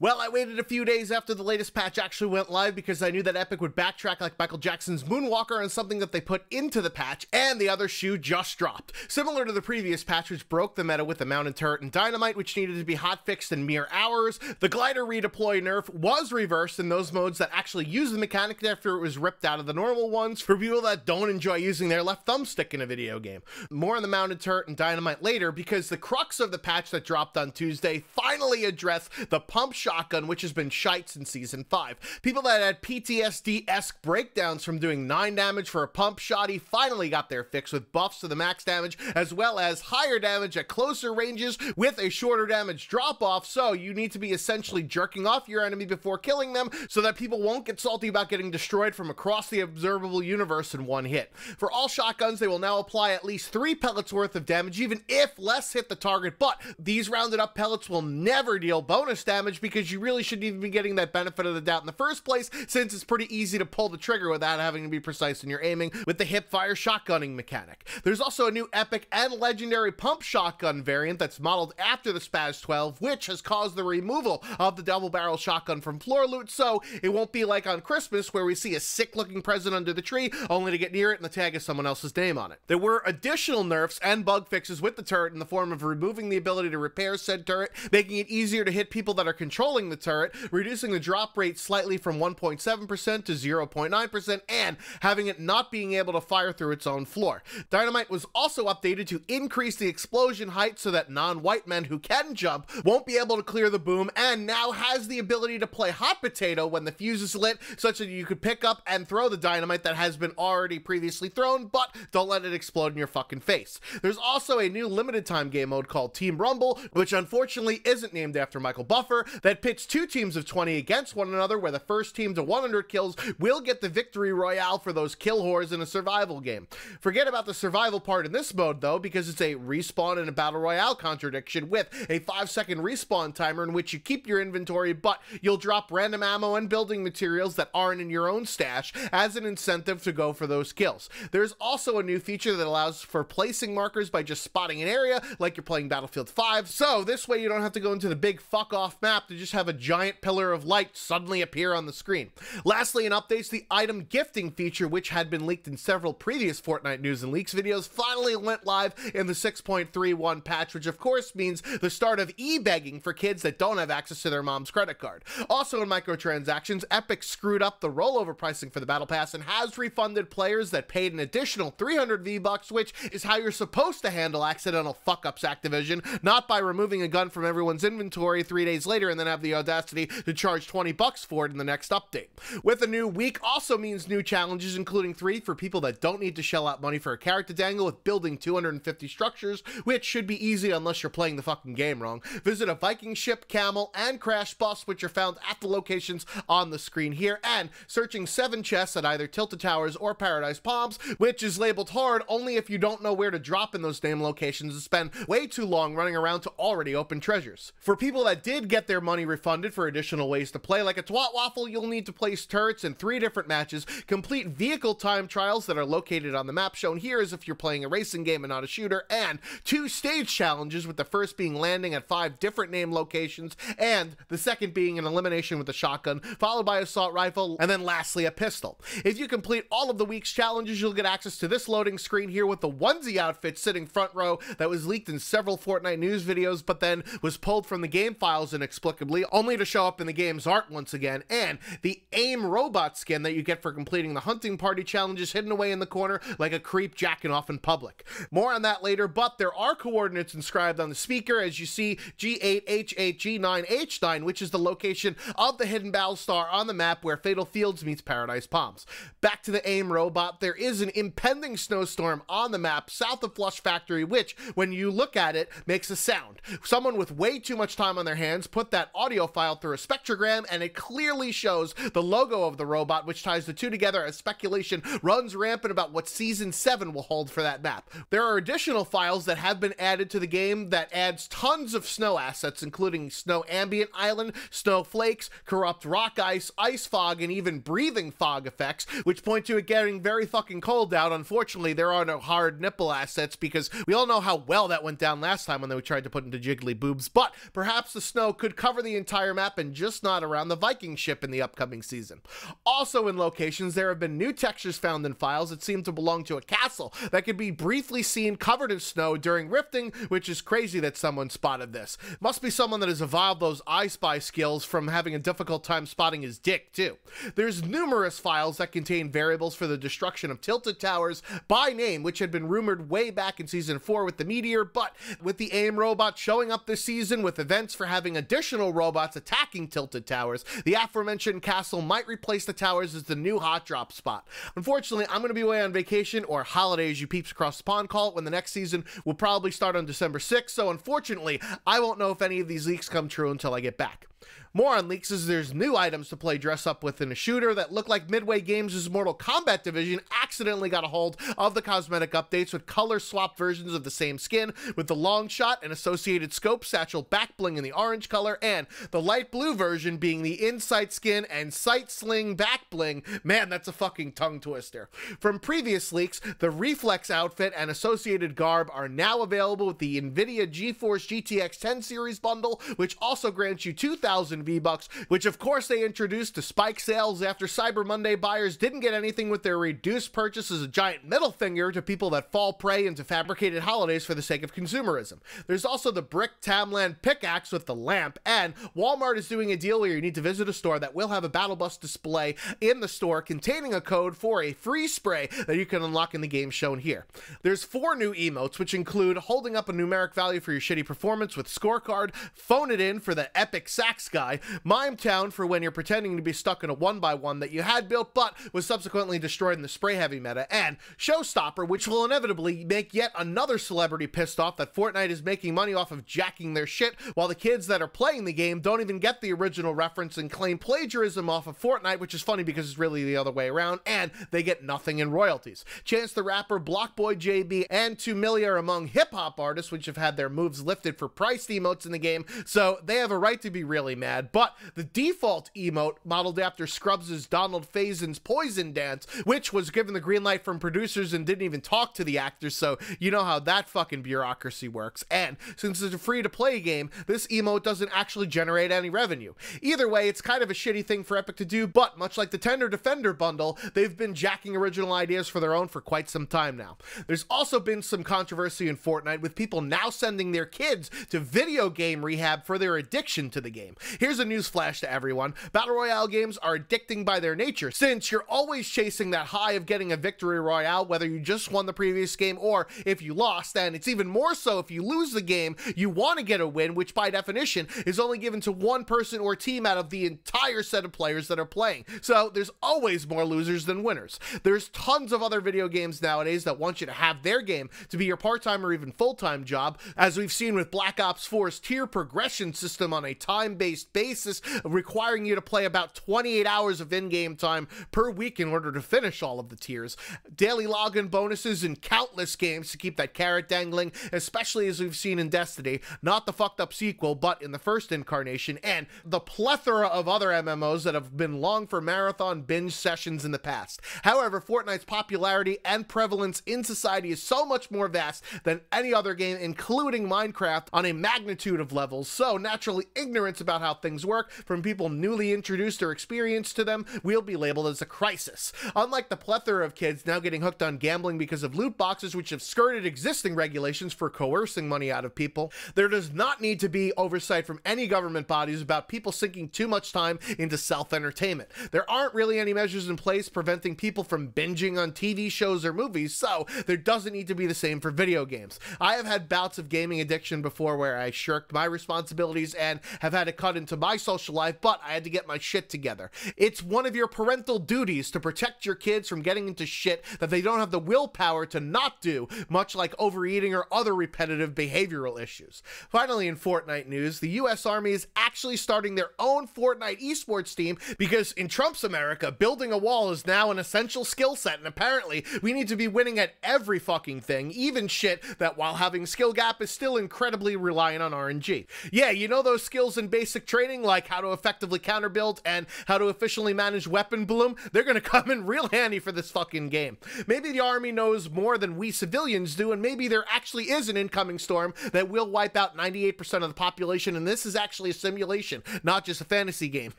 Well, I waited a few days after the latest patch actually went live because I knew that Epic would backtrack like Michael Jackson's Moonwalker on something that they put into the patch, and the other shoe just dropped. Similar to the previous patch, which broke the meta with the mounted turret and Dynamite, which needed to be hotfixed in mere hours, the glider redeploy nerf was reversed in those modes that actually use the mechanic after it was ripped out of the normal ones for people that don't enjoy using their left thumbstick in a video game. More on the mounted turret and Dynamite later, because the crux of the patch that dropped on Tuesday finally addressed the pump shotgun, which has been shite since Season 5. People that had PTSD-esque breakdowns from doing 9 damage for a pump shotty finally got their fix with buffs to the max damage, as well as higher damage at closer ranges with a shorter damage drop-off, so you need to be essentially jerking off your enemy before killing them so that people won't get salty about getting destroyed from across the observable universe in one hit. For all shotguns, they will now apply at least 3 pellets worth of damage, even if less hit the target, but these rounded up pellets will never deal bonus damage because you really shouldn't even be getting that benefit of the doubt in the first place, since it's pretty easy to pull the trigger without having to be precise in your aiming with the hip-fire shotgunning mechanic. There's also a new epic and legendary pump shotgun variant that's modeled after the Spaz 12, which has caused the removal of the double-barrel shotgun from floor loot, so it won't be like on Christmas where we see a sick-looking present under the tree only to get near it and the tag is someone else's name on it. There were additional nerfs and bug fixes with the turret in the form of removing the ability to repair said turret, making it easier to hit people that are controlling the turret, reducing the drop rate slightly from 1.7% to 0.9%, and having it not being able to fire through its own floor. Dynamite was also updated to increase the explosion height so that non-white men who can jump won't be able to clear the boom, and now has the ability to play hot potato when the fuse is lit, such that you could pick up and throw the dynamite that has been already previously thrown, but don't let it explode in your fucking face. There's also a new limited time game mode called Team Rumble, which unfortunately isn't named after Michael Buffer, that pits 2 teams of 20 against one another, where the first team to 100 kills will get the victory royale for those kill whores in a survival game. Forget about the survival part in this mode though, because it's a respawn and a battle royale contradiction with a 5-second respawn timer in which you keep your inventory, but you'll drop random ammo and building materials that aren't in your own stash as an incentive to go for those kills. There's also a new feature that allows for placing markers by just spotting an area like you're playing Battlefield 5, so this way you don't have to go into the big fuck off map to just have a giant pillar of light suddenly appear on the screen. Lastly, in updates, the item gifting feature, which had been leaked in several previous Fortnite news and leaks videos, finally went live in the 6.31 patch, which of course means the start of e-begging for kids that don't have access to their mom's credit card. Also in microtransactions, Epic screwed up the rollover pricing for the Battle Pass and has refunded players that paid an additional 300 V-Bucks, which is how you're supposed to handle accidental fuck-ups, Activision, not by removing a gun from everyone's inventory 3 days later and then have the audacity to charge 20 bucks for it in the next update. With a new week also means new challenges, including 3 for people that don't need to shell out money for a character dangle with building 250 structures, which should be easy unless you're playing the fucking game wrong. Visit a Viking ship, camel, and crash bus, which are found at the locations on the screen here, and searching 7 chests at either Tilted Towers or Paradise Palms, which is labeled hard only if you don't know where to drop in those damn locations and spend way too long running around to already open treasures. For people that did get their money refunded for additional ways to play, like a Twat Waffle, you'll need to place turrets in 3 different matches, complete vehicle time trials that are located on the map shown here as if you're playing a racing game and not a shooter, and 2 stage challenges, with the first being landing at 5 different named locations, and the second being an elimination with a shotgun, followed by assault rifle, and then lastly a pistol. If you complete all of the week's challenges, you'll get access to this loading screen here with the onesie outfit sitting front row that was leaked in several Fortnite news videos, but then was pulled from the game files inexplicably, only to show up in the game's art once again, and the AIM robot skin that you get for completing the hunting party challenges hidden away in the corner like a creep jacking off in public. More on that later, but there are coordinates inscribed on the speaker as you see G8H8G9H9, which is the location of the hidden battle star on the map where Fatal Fields meets Paradise Palms. Back to the AIM robot, there is an impending snowstorm on the map south of Flush Factory, which, when you look at it, makes a sound. Someone with way too much time on their hands put that audio file through a spectrogram, and it clearly shows the logo of the robot, which ties the two together as speculation runs rampant about what Season 7 will hold for that map. There are additional files that have been added to the game that adds tons of snow assets, including snow ambient island, snowflakes, corrupt rock ice, ice fog, and even breathing fog effects, which point to it getting very fucking cold out. Unfortunately, there are no hard nipple assets because we all know how well that went down last time when they tried to put into jiggly boobs, but perhaps the snow could cover the the entire map and just not around the Viking ship in the upcoming season. Also in locations, there have been new textures found in files that seem to belong to a castle that could be briefly seen covered in snow during rifting, which is crazy that someone spotted this. Must be someone that has evolved those I Spy skills from having a difficult time spotting his dick too. There's numerous files that contain variables for the destruction of tilted towers by name, which had been rumored way back in season 4 with the meteor, but with the AIM robot showing up this season with events for having additional robots attacking tilted towers, the aforementioned castle might replace the towers as the new hot drop spot. Unfortunately, I'm going to be away on vacation, or holiday as you peeps across the pond call it, when the next season will probably start on December 6th, so unfortunately, I won't know if any of these leaks come true until I get back. More on leaks is there's new items to play dress up with in a shooter that look like Midway Games' Mortal Kombat division accidentally got a hold of the cosmetic updates with color swap versions of the same skin, with the long shot and associated scope satchel back bling in the orange color, and the light blue version being the insight skin and sight sling back bling. Man, that's a fucking tongue twister. From previous leaks, the Reflex outfit and associated garb are now available with the NVIDIA GeForce GTX 10 series bundle, which also grants you 2,000 V-Bucks, which of course they introduced to spike sales after Cyber Monday buyers didn't get anything with their reduced purchase as a giant middle finger to people that fall prey into fabricated holidays for the sake of consumerism. There's also the Brick Tamland pickaxe with the lamp, and Walmart is doing a deal where you need to visit a store that will have a battle bus display in the store containing a code for a free spray that you can unlock in the game shown here. There's 4 new emotes, which include holding up a numeric value for your shitty performance with scorecard, phone it in for the epic sax guy, Mime Town for when you're pretending to be stuck in a 1x1 that you had built but was subsequently destroyed in the spray heavy meta, and Showstopper, which will inevitably make yet another celebrity pissed off that Fortnite is making money off of jacking their shit, while the kids that are playing the game don't even get the original reference and claim plagiarism off of Fortnite, which is funny because it's really the other way around, and they get nothing in royalties. Chance the Rapper, Blockboy JB, and 2 Milli are among hip-hop artists which have had their moves lifted for priced emotes in the game, so they have a right to be really mad. But the default emote, modeled after Scrubs' Donald Faison's Poison Dance, which was given the green light from producers and didn't even talk to the actors, so you know how that fucking bureaucracy works. And since it's a free-to-play game, this emote doesn't actually generate any revenue. Either way, it's kind of a shitty thing for Epic to do, but much like the Tender Defender bundle, they've been jacking original ideas for their own for quite some time now. There's also been some controversy in Fortnite with people now sending their kids to video game rehab for their addiction to the game. Here's a newsflash to everyone. Battle Royale games are addicting by their nature, since you're always chasing that high of getting a victory royale, whether you just won the previous game or if you lost, and it's even more so if you lose the game, you want to get a win, which by definition is only given to one person or team out of the entire set of players that are playing. So there's always more losers than winners. There's tons of other video games nowadays that want you to have their game to be your part-time or even full-time job, as we've seen with Black Ops 4's tier progression system on a time-based basis, requiring you to play about 28 hours of in-game time per week in order to finish all of the tiers, daily login bonuses in countless games to keep that carrot dangling, especially as we've seen in Destiny, not the fucked up sequel, but in the first incarnation, and the plethora of other MMOs that have been long for marathon binge sessions in the past. However, Fortnite's popularity and prevalence in society is so much more vast than any other game, including Minecraft, on a magnitude of levels, so naturally ignorance about how things work from people newly introduced or experienced to them will be labeled as a crisis. Unlike the plethora of kids now getting hooked on gambling because of loot boxes which have skirted existing regulations for coercing money out of people, there does not need to be oversight from any government bodies about people sinking too much time into self-entertainment. There aren't really any measures in place preventing people from binging on TV shows or movies, so there doesn't need to be the same for video games. I have had bouts of gaming addiction before where I shirked my responsibilities and have had to cut into my social life, but I had to get my shit together. It's one of your parental duties to protect your kids from getting into shit that they don't have the willpower to not do, much like overeating or other repetitive behavioral issues. Finally, in Fortnite news, the US Army is actually starting their own Fortnite esports team because in Trump's America, building a wall is now an essential skill set, and apparently we need to be winning at every fucking thing, even shit that while having skill gap is still incredibly reliant on RNG. Yeah, you know those skills and basic basic training like how to effectively counter build and how to efficiently manage weapon bloom, they're gonna come in real handy for this fucking game. Maybe the army knows more than we civilians do, and maybe there actually is an incoming storm that will wipe out 98% of the population, and this is actually a simulation, not just a fantasy game.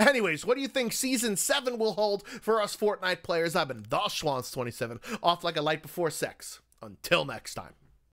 Anyways, what do you think Season 7 will hold for us Fortnite players? I've been The Schwans27, off like a light before sex. Until next time.